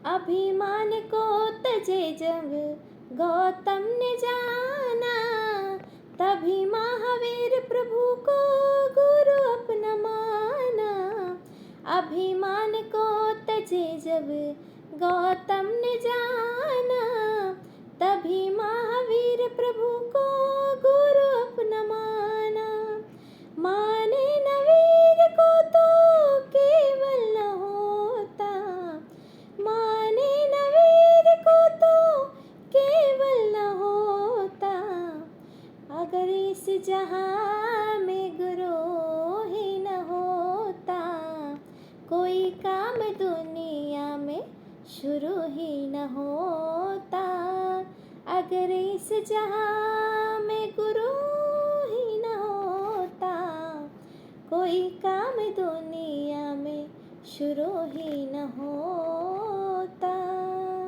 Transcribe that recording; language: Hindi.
अभिमान को तजे जब गौतम ने जाना, तभी महावीर प्रभु को गुरु अपना माना। अभिमान को तजे जब गौतम ने जाना, तभी महावीर प्रभु को गुरु अपना माना। माने न वीर को तो केवल न होता, माने न वीर को तो केवल न होता। अगर इस जहां में गुरु ही न होता, कोई काम दुनिया में शुरू ही न होता। अगर इस जहां में गुरु ही न होता, कोई काम दुनिया में शुरू